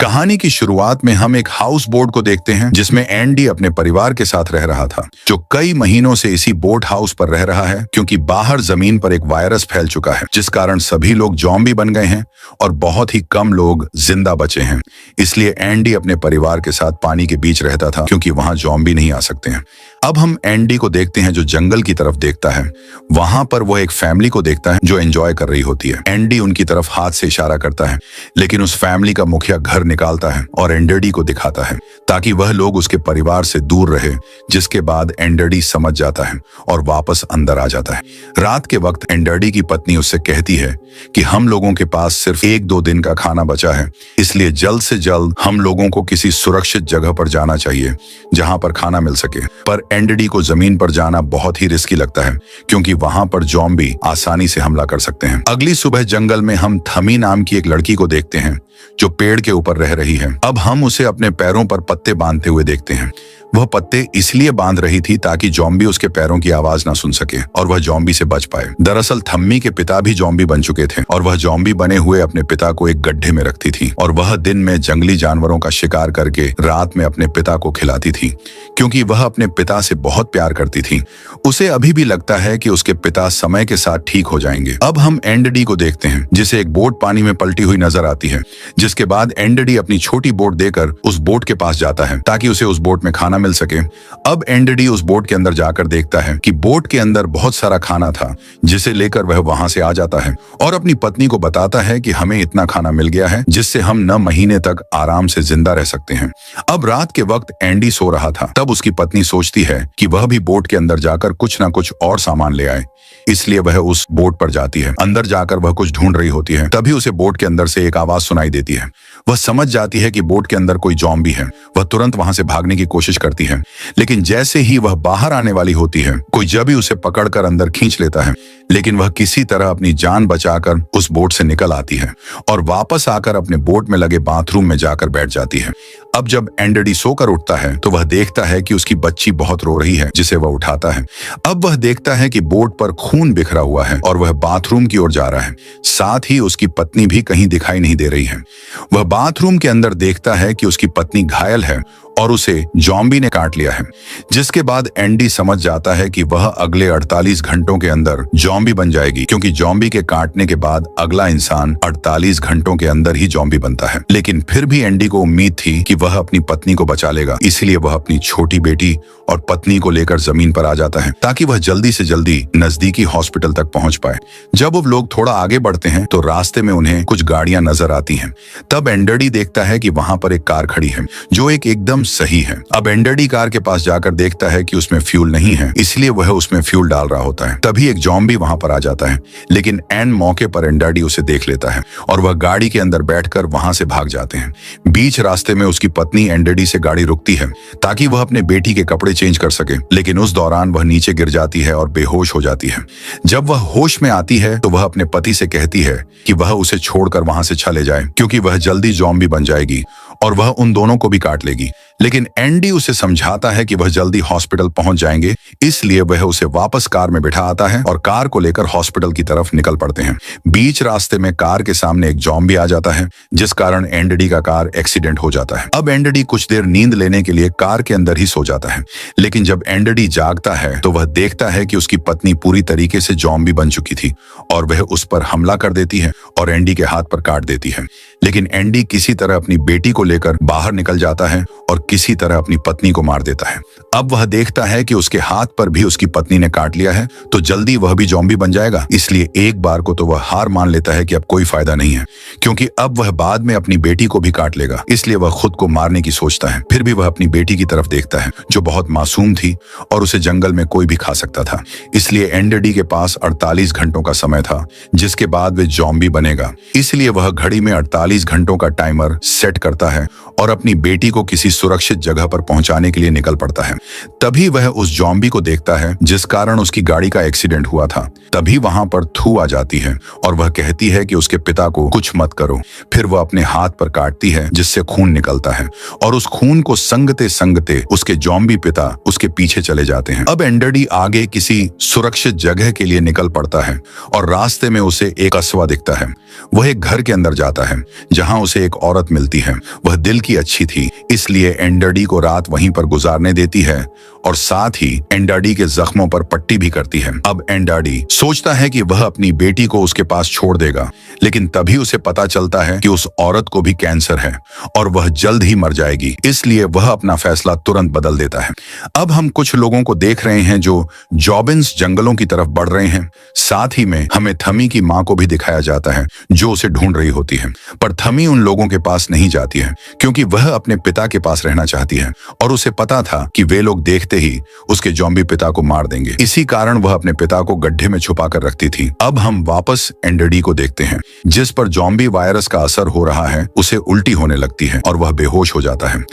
कहानी की शुरुआत में हम एक हाउस बोट को देखते हैं जिसमें एंडी अपने परिवार के साथ रह रहा था, जो कई महीनों से इसी बोट हाउस पर रह रहा है क्योंकि बाहर जमीन पर एक वायरस फैल चुका है जिस कारण सभी लोग ज़ॉम्बी बन गए हैं और बहुत ही कम लोग जिंदा बचे हैं। इसलिए एंडी अपने परिवार के साथ पानी के बीच रहता था क्योंकि वहां ज़ॉम्बी नहीं आ सकते हैं। अब हम एंडी को देखते हैं जो जंगल की तरफ देखता है। वहां पर वो एक फैमिली को देखता है जो एंजॉय कर रही होती है। एंडी उनकी तरफ हाथ से इशारा करता है, लेकिन उस फैमिली का मुखिया घर निकालता है और एंडरडी को दिखाता है ताकि वह लोग उसके परिवार से दूर रहे, जिसके बाद एंडरडी समझ जाता है और वापस अंदर आ जाता है। रात के वक्त एंडरडी की पत्नी उससे कहती है कि हम लोगों के पास सिर्फ 1-2 दिन का खाना बचा है, इसलिए जल्द से जल्द हम लोगों को किसी सुरक्षित जगह पर जाना चाहिए जहां पर खाना मिल सके। पर एंडरडी को जमीन पर जाना बहुत ही रिस्की लगता है क्योंकि वहां पर ज़ॉम्बी आसानी से हमला कर सकते हैं। अगली सुबह जंगल में हम थमी नाम की एक लड़की को देखते हैं जो पेड़ के ऊपर रह रही है। अब हम उसे अपने पैरों पर पत्ते बांधते हुए देखते हैं। वह पत्ते इसलिए बांध रही थी ताकि ज़ॉम्बी उसके पैरों की आवाज ना सुन सके और वह ज़ॉम्बी से बच पाए। दरअसल थम्मी के पिता भी ज़ॉम्बी बन चुके थे और वह ज़ॉम्बी बने हुए अपने पिता को एक गड्ढे में रखती थी और वह दिन में जंगली जानवरों का शिकार करके रात में अपने पिता को खिलाती थी क्योंकि वह अपने पिता से बहुत प्यार करती थी। उसे अभी भी लगता है कि उसके पिता समय के साथ ठीक हो जाएंगे। अब हम एंडरडी को देखते हैं जिसे एक बोट पानी में पलटी हुई नजर आती है, जिसके बाद एंडरडी अपनी छोटी बोट देकर उस बोट के पास जाता है ताकि उसे उस बोट में खाना मिल सके। अब एंडरडी उस बोट के अंदर जाकर देखता है कि बोट के अंदर बहुत सारा खाना था, जिसे लेकर वह वहां से आ जाता है और अपनी पत्नी को बताता है कि हमें इतना खाना मिल गया है जिससे हम 9 महीने तक आराम से जिंदा रह सकते हैं। अब रात के वक्त एंडी सो रहा था, तब उसकी पत्नी सोचती है कि वह भी बोट के अंदर जाकर कुछ ना कुछ और सामान ले आए, इसलिए वह उस बोट पर जाती है। अंदर जाकर वह कुछ ढूंढ रही होती है, तभी उसे बोट के अंदर से एक आवाज सुनाई देती है। वह समझ जाती है कि बोट के अंदर कोई ज़ॉम्बी है। वह तुरंत वहां से भागने की कोशिश करती है, लेकिन जैसे ही वह बाहर आने वाली होती है, कोई जब ही उसे पकड़कर अंदर खींच लेता है, लेकिन वह किसी तरह अपनी जान बचाकर उस बोट से निकल आती है और वापस आकर अपने बोट में लगे बाथरूम में जाकर बैठ जाती है। अब जब एंडरडी सोकर उठता है तो वह देखता है कि उसकी बच्ची बहुत रो रही है, जिसे वह उठाता है। अब वह देखता है कि बोट पर खून बिखरा हुआ है और वह बाथरूम की ओर जा रहा है। साथ ही उसकी पत्नी भी कहीं दिखाई नहीं दे रही है। वह बाथरूम के अंदर देखता है कि उसकी पत्नी घायल है और उसे ज़ॉम्बी ने काट लिया है, जिसके बाद एंडी समझ जाता है कि वह अगले 48 घंटों के अंदर ज़ॉम्बी बन जाएगी क्योंकि ज़ॉम्बी के काटने के बाद अगला इंसान 48 घंटों के अंदर ही ज़ॉम्बी बनता है। लेकिन फिर भी एंडी को उम्मीद थी कि वह अपनी पत्नी को बचा लेगा, इसलिए वह अपनी छोटी बेटी और पत्नी को लेकर जमीन पर आ जाता है ताकि वह जल्दी से जल्दी नजदीकी हॉस्पिटल तक पहुंच पाए। जब वो लोग थोड़ा आगे बढ़ते हैं तो रास्ते में उन्हें कुछ गाड़ियां नजर आती हैं। तब एंडरडी देखता है कि वहां पर एक कार खड़ी है जो एकदम सही है। अब एंडरडी कार के पास जाकर देखता है कि उसमें फ्यूल नहीं है, इसलिए वह उसमें फ्यूल डाल रहा होता है। तभी एक ज़ॉम्बी वहां पर आ जाता है, लेकिन एन मौके पर एंडरडी उसे देख लेता है और वह गाड़ी के अंदर बैठकर वहां से भाग जाते हैं। बीच रास्ते में उसकी पत्नी एंडरडी से गाड़ी रुकती है ताकि वह अपने बेटी के कपड़े चेंज कर सके, लेकिन उस दौरान वह नीचे गिर जाती है और बेहोश हो जाती है। जब वह होश में आती है तो वह अपने पति से कहती है कि वह उसे छोड़कर वहां से चले जाए क्योंकि वह जल्दी ज़ॉम्बी बन जाएगी और वह उन दोनों को भी काट लेगी। लेकिन एंडी उसे समझाता है कि वह जल्दी हॉस्पिटल पहुंच जाएंगे, इसलिए वह उसे वापस कार में बिठा आता है और कार को लेकर हॉस्पिटल की तरफ निकल पड़ते हैं। बीच रास्ते में कार के सामने एक ज़ॉम्बी आ जाता है, जिस कारण एंडडी का कार एक्सीडेंट हो जाता है। अब एंडडी कुछ देर नींद लेने के लिए कार के अंदर ही सो जाता है, लेकिन जब एंडडी जागता है तो वह देखता है कि उसकी पत्नी पूरी तरीके से ज़ॉम्बी बन चुकी थी और वह उस पर हमला कर देती है और एंडी के हाथ पर काट देती है। लेकिन एंडी किसी तरह अपनी बेटी को लेकर बाहर निकल जाता है और किसी तरह अपनी पत्नी को मार देता है। अब वह देखता है कि उसके हाथ पर भी उसकी पत्नी ने काट लिया है, तो जल्दी वह भी ज़ॉम्बी बन जाएगा, इसलिए एक बार को तो वह हार मान लेता है कि अब कोई फायदा नहीं है क्योंकि अब वह बाद में अपनी बेटी को भी काट लेगा, इसलिए वह खुद को मारने की सोचता है। फिर भी वह अपनी बेटी की तरफ देखता है जो बहुत मासूम थी और उसे जंगल में कोई भी खा सकता था, इसलिए एंडरडी के पास 48 घंटों का समय था जिसके बाद वे ज़ॉम्बी बनेगा। इसलिए वह घड़ी में 48 घंटों का टाइमर सेट करता है और अपनी बेटी को किसी सुरक्षित सुरक्षित जगह पर पहुंचाने के लिए निकल पड़ता है। तभी वह उस जॉम्बी को देखता है जिस कारण उसकी गाड़ी का एक्सीडेंट हुआ था। तभी वहां पर थू आ जाती है और वह कहती है कि उसके पिता को कुछ मत करो। फिर वह अपने हाथ पर काटती है जिससे खून निकलता है और उस खून को संगते संगते उसके जॉम्बी पिता उसके पीछे चले जाते हैं। अब एंडरडी आगे किसी सुरक्षित जगह के लिए निकल पड़ता है और रास्ते में उसे एक कस्बा दिखता है। वह एक घर के अंदर जाता है जहां उसे एक औरत मिलती है। वह दिल की अच्छी थी, इसलिए एंडरडी को रात वहीं पर गुजारने देती है और साथ ही एंडरडी के जख्मों पर पट्टी भी करती है। अब एंडरडी सोचता है कि वह अपनी बेटी को उसके पास छोड़ देगा, लेकिन तभी उसे पता चलता है कि उस औरत को भी कैंसर है और वह जल्द ही मर जाएगी। इसलिए वह अपना फैसला तुरंत बदल देता है। अब हम कुछ लोगों को देख रहे हैं जो जॉबिन्स जंगलों की तरफ बढ़ रहे हैं। साथ ही में हमें थमी की मां को भी दिखाया जाता है जो उसे ढूंढ रही होती है, पर थमी उन लोगों के पास नहीं जाती है क्योंकि वह अपने पिता के पास रहना चाहती है और उसे पता था कि वे लोग देखते ही उसके जॉम्बी पिता को मार देंगे। इसी कारण वह अपने पिता को गड्ढे में छुपा कर रखती थी। अब हम वापस एंडरडी को देखते हैं जिस पर जॉम्बी वायरस का असर हो रहा है। उसे उल्टी होने लगती है और वह बेहोश हो जाता है।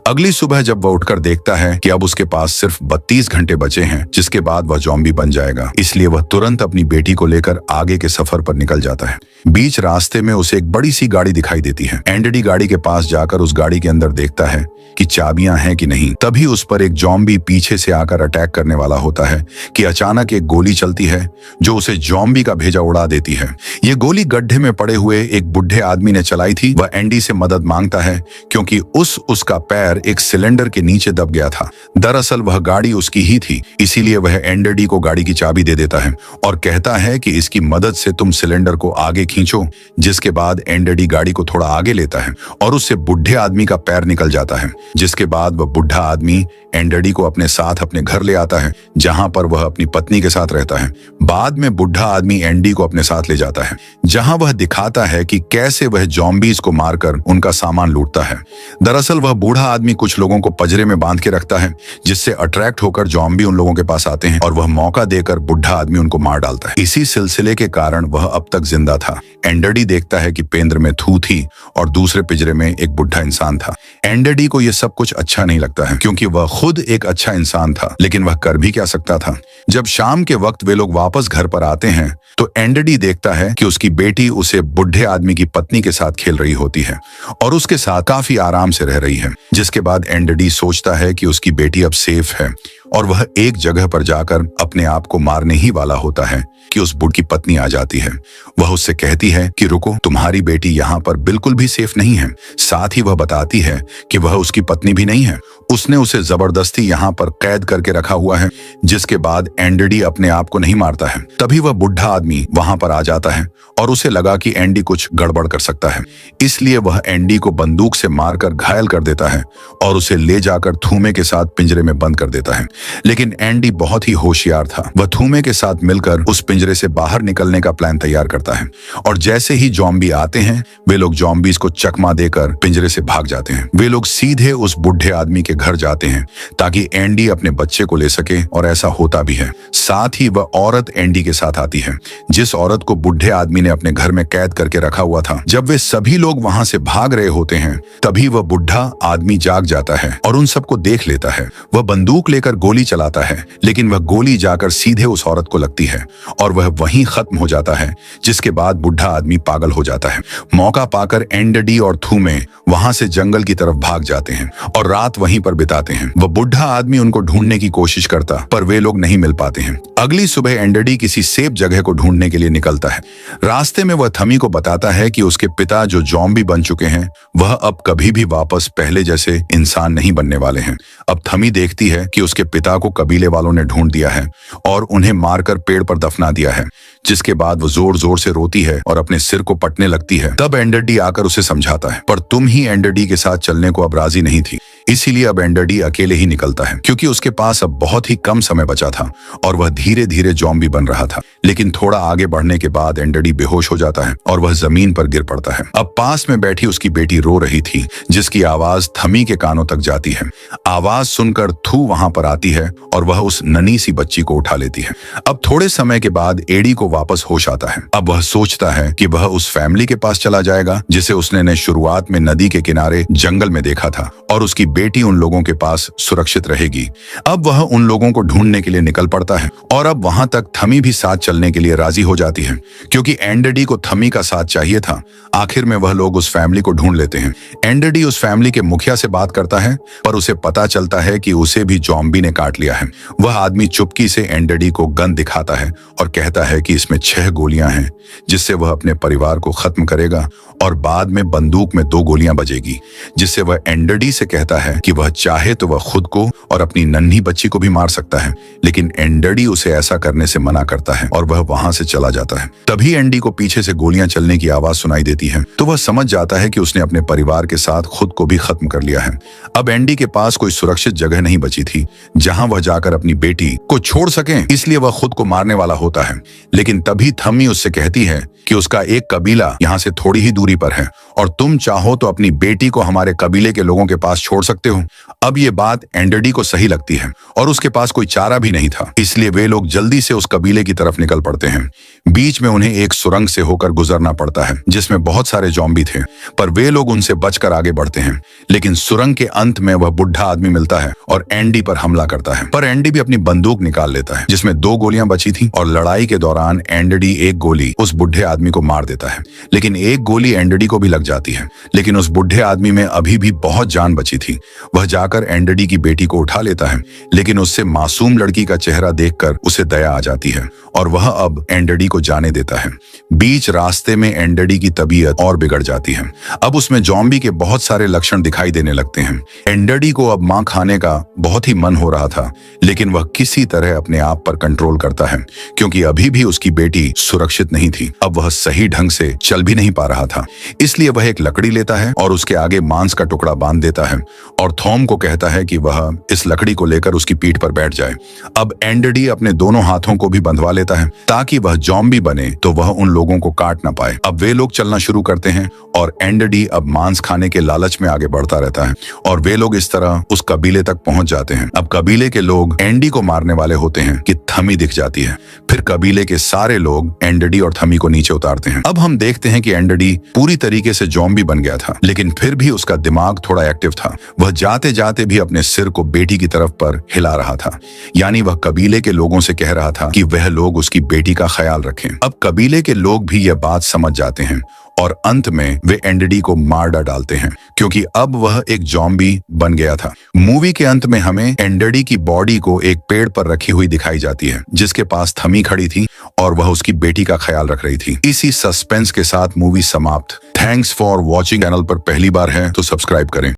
अगली सुबह जब वह उठकर देखता है कि अब उसके पास सिर्फ 32 घंटे बचे हैं जिसके बाद वह जॉम्बी बन जाएगा, इसलिए वह तुरंत अपनी बेटी को लेकर आगे के सफर पर निकल जाता है। बीच रास्ते में उसे एक बड़ी सी गाड़ी दिखाई देती है। एंडरडी गाड़ी के पास जाकर उस गाड़ी के अंदर देखता है कि चाबियां हैं कि नहीं। तभी उस पर एक जॉम्बी पीछे से आकर अटैक करने वाला होता है कि अचानक एक गोली चलती है जो उसे जॉम्बी का भेजा उड़ा देती है। ये गोली गड्ढे में पड़े हुए एक बुढ़े आदमी ने चलाई थी। वह एंडी से मदद मांगता है क्योंकि उसका पैर एक सिलेंडर के नीचे दब गया था। दरअसल वह गाड़ी उसकी ही थी, इसीलिए वह एंडरडी को गाड़ी की चाबी दे देता है और कहता है कि इसकी मदद से तुम सिलेंडर को आगे खींचो। जिसके बाद एंडरडी गाड़ी को थोड़ा आगे लेता है और उससे बुढ़े आदमी का पैर निकल जाता है। जिसके बाद वह बुढ़ा आदमी एंडरडी को अपने साथ अपने घर ले आता है जहां पर वह अपनी पत्नी के साथ रहता है। बाद में बुढ़ा आदमी एंडी को अपने साथ ले जाता है जहां वह दिखाता है कि कैसे वह जॉम्बीज को मारकर उनका सामान लूटता है। दरअसल वह बूढ़ा आदमी कुछ लोगों को पजरे में बांध के रखता है जिससे अट्रैक्ट होकर जॉम्बी उन लोगों के पास आते हैं और वह मौका देकर बुढ़ा आदमी उनको मार डालता है। इसी सिलसिले के कारण वह अब तक जिंदा था। एंडरडी देखता है कि पेंद्र में थू थी और दूसरे पिंजरे में एक बुढ़ा इंसान था। एंडरडी को यह सब कुछ अच्छा नहीं लगता है क्योंकि वह खुद एक अच्छा इंसान था, लेकिन वह कर भी क्या सकता था। जब शाम के वक्त वे लोग वापस घर पर आते हैं तो एंडरडी देखता है कि उसकी बेटी उसे बुढ़े आदमी की पत्नी के साथ खेल रही होती है और उसके साथ काफी आराम से रह रही है। जिसके बाद एंडरडी सोचता है कि उसकी बेटी अब सेफ है और वह एक जगह पर जाकर अपने आप को मारने ही वाला होता है कि उस बुढ़ की पत्नी आ जाती है। वह उससे कहती है कि रुको, तुम्हारी बेटी यहाँ पर बिल्कुल भी सेफ नहीं है। साथ ही वह बताती है कि वह उसकी पत्नी भी नहीं है, उसने उसे जबरदस्ती यहाँ पर कैद करके रखा हुआ है। जिसके बाद एंडरडी अपने आप को नहीं मारता है। तभी वह बुढ़ा आदमी वहां पर आ जाता है और उसे लगा कि एंडी कुछ गड़बड़ कर सकता है, इसलिए वह एंडी को बंदूक से मारकर घायल कर देता है और उसे ले जाकर थूमे के साथ पिंजरे में बंद कर देता है। लेकिन एंडी बहुत ही होशियार था। वह थूमे के साथ मिलकर उस पिंजरे से बाहर निकलने का प्लान तैयार करता है और जैसे ही जॉम्बी आते हैं वे लोग जॉम्बीज को चकमा देकर पिंजरे से भाग जाते हैं। वे लोग सीधे उस बुढ़े आदमी के घर जाते हैं ताकि एंडी अपने बच्चे को ले सके और ऐसा होता भी है। साथ ही वह औरत एंडी के साथ आती है जिस औरत को बुढ़े आदमी ने अपने घर में कैद करके रखा हुआ था। जब वे सभी लोग वहां से भाग रहे होते हैं तभी वह बुढ़ा आदमी जाग जाता है और उन सबको देख लेता है। वह बंदूक लेकर गोली चलाता है, लेकिन वह गोली जाकर सीधे उस औरत को लगती है और वह वहीं खत्म हो जाता है। जिसके बाद बुढ़ा आदमी पागल हो जाता है। मौका पाकर एंडरडी और थूमे वहां से जंगल की तरफ भाग जाते हैं और रात वहीं पर बिताते हैं। वह बुढ़ा आदमी उनको ढूंढने की कोशिश करता पर वे लोग नहीं मिल पाते हैं। अगली सुबह एंडरडी किसी सेफ जगह को ढूंढने के लिए निकलता है। रास्ते में वह थमी को बताता है कि उसके पिता जो जॉम्बी बन चुके हैं वह अब कभी भी वापस पहले जैसे इंसान नहीं बनने वाले हैं। अब थमी देखती है कि उसके पिता को कबीले वालों ने ढूंढ दिया है और उन्हें मारकर पेड़ पर दफना दिया है। जिसके बाद वो जोर जोर से रोती है और अपने सिर को पटने लगती है। तब एंडरडी आकर उसे समझाता है, पर तुम ही एंडरडी के साथ चलने को अब राजी नहीं थी, इसीलिए अब एंडरडी अकेले ही निकलता है क्योंकि उसके पास अब बहुत ही कम समय बचा था और वह धीरे धीरे जॉम्बी बन रहा था। लेकिन थोड़ा आगे बढ़ने के बाद एंडरडी बेहोश हो जाता है और वह जमीन पर गिर पड़ता है। अब पास में बैठी उसकी बेटी रो रही थी जिसकी आवाज थमी के कानों तक जाती है। आवाज सुनकर थू वहां पर आती है और वह उस नन्ही सी बच्ची को उठा लेती है। अब थोड़े समय के बाद एडी को वापस होश आता है। अब वह सोचता है कि वह उस फैमिली के पास चला जाएगा जिसे उसने शुरुआत में नदी के किनारे जंगल में देखा था और उसकी बेटी उन लोगों के पास सुरक्षित रहेगी। अब वह उन लोगों को ढूंढने के लिए निकल पड़ता है और अब वहां तक थमी भी साथ चलने के लिए राजी हो जाती है, क्योंकि एंडरडी को थमी का साथ चाहिए था। आखिर में वह लोग उस फैमिली को ढूंढ लेते हैं। एंडरडी उस फैमिली के मुखिया से बात करता है, पर उसे पता चलता है कि उसे भी ज़ॉम्बी ने काट लिया है। वह आदमी चुपकी से एंडरडी को गन दिखाता है और कहता है कि इसमें 6 गोलियां हैं, जिससे वह अपने परिवार को खत्म करेगा और बाद में बंदूक में 2 गोलियां बजेगी, जिससे वह एंडरडी से कहता है कि वह चाहे तो वह खुद को और अपनी नन्ही बच्ची को भी मार सकता है। लेकिन एंडरडी उसे ऐसा करने से मना करता है और वह वहां से चला जाता है। तभी एंडी को पीछे से गोलियां चलने की आवाज सुनाई देती है, तो वह समझ जाता है कि उसने अपने परिवार के साथ खुद को भी खत्म कर लिया है। अब एंडी के पास कोई सुरक्षित जगह नहीं बची थी जहां वह जाकर अपनी बेटी को छोड़ सके, इसलिए वह खुद को मारने वाला होता है। लेकिन तभी थमी उससे कहती है कि उसका एक कबीला यहाँ से थोड़ी ही दूरी पर है और तुम चाहो तो अपनी बेटी को हमारे कबीले के लोगों के पास छोड़ सकते हो। अब ये बात एंडरडी को सही लगती है और उसके पास कोई चारा भी नहीं था, इसलिए वे लोग जल्दी से उस कबीले की तरफ निकल पड़ते हैं। बीच में उन्हें एक सुरंग से होकर गुजरना पड़ता है जिसमें बहुत सारे ज़ॉम्बी थे, पर वे लोग उनसे बचकर आगे बढ़ते हैं। लेकिन सुरंग के अंत में वह बुढ़ा आदमी मिलता है और एंडी पर हमला करता है, पर एंडी भी अपनी बंदूक निकाल लेता है जिसमें 2 गोलियां बची थी और लड़ाई के दौरान एंडरडी एक गोली उस बुढ़े आदमी को मार देता है। लेकिन एक गोली एंडरडी को भी लग जाती है, लेकिन उस बुढ़े आदमी में अभी भी बहुत जान बची थी। वह जाकर एंडरडी की बेटी को उठा लेता है, लेकिन उससे मासूम लड़की का चेहरा देखकर उसे दया आ जाती है और वह अब एंडरडी को जाने देता है। बीच रास्ते में एंडरडी की तबीयत और बिगड़ जाती है। अब उसमें ज़ॉम्बी के बहुत सारे लक्षण दिखाई देने लगते हैं। एंडरडी को अब मां खाने का बहुत ही मन हो रहा था, लेकिन वह किसी तरह अपने आप पर कंट्रोल करता है, क्योंकि अभी भी उसकी बेटी सुरक्षित नहीं थी। अब वह सही ढंग से चल भी नहीं पा रहा था, इसलिए वह एक लकड़ी लेता है और उसके आगे मांस का टुकड़ा बांध देता है और थॉम को कहता है कि वह इस लकड़ी को लेकर उसकी पीठ पर बैठ जाए। अब एंडरडी अपने दोनों हाथों को भी बंधवा लेता है ताकि वह ज़ॉम्बी बने तो वह उन लोगों को काट ना पाए। अब वे लोग चलना शुरू करते हैं और एंडरडी अब मांस खाने के लालच में आगे बढ़ता रहता है और वे लोग इस तरह उस कबीले तक पहुंच जाते हैं। अब कबीले के लोग एंडी को मारने वाले होते हैं कि थमी दिख जाती है। फिर कबीले के सारे लोग एंडरडी और थमी को नीचे उतारते हैं। अब हम देखते हैं कि एंडरडी पूरी तरीके से ज़ॉम्बी बन गया था, लेकिन फिर भी उसका दिमाग थोड़ा एक्टिव था। वह जाते जाते भी अपने सिर को बेटी की तरफ पर हिला रहा था, यानी वह कबीले के लोगों से कह रहा था कि वह लोग उसकी बेटी का ख्याल रखें। अब कबीले के लोग भी यह बात समझ जाते हैं और अंत में वे एंडरडी को मार डालते हैं, क्योंकि अब वह एक ज़ॉम्बी बन गया था। मूवी के अंत में हमें एंडरडी की बॉडी को एक पेड़ पर रखी हुई दिखाई जाती है, जिसके पास थमी खड़ी थी और वह उसकी बेटी का ख्याल रख रही थी। इसी सस्पेंस के साथ मूवी समाप्त। Thanks for watching. चैनल पर पहली बार है तो सब्सक्राइब करें।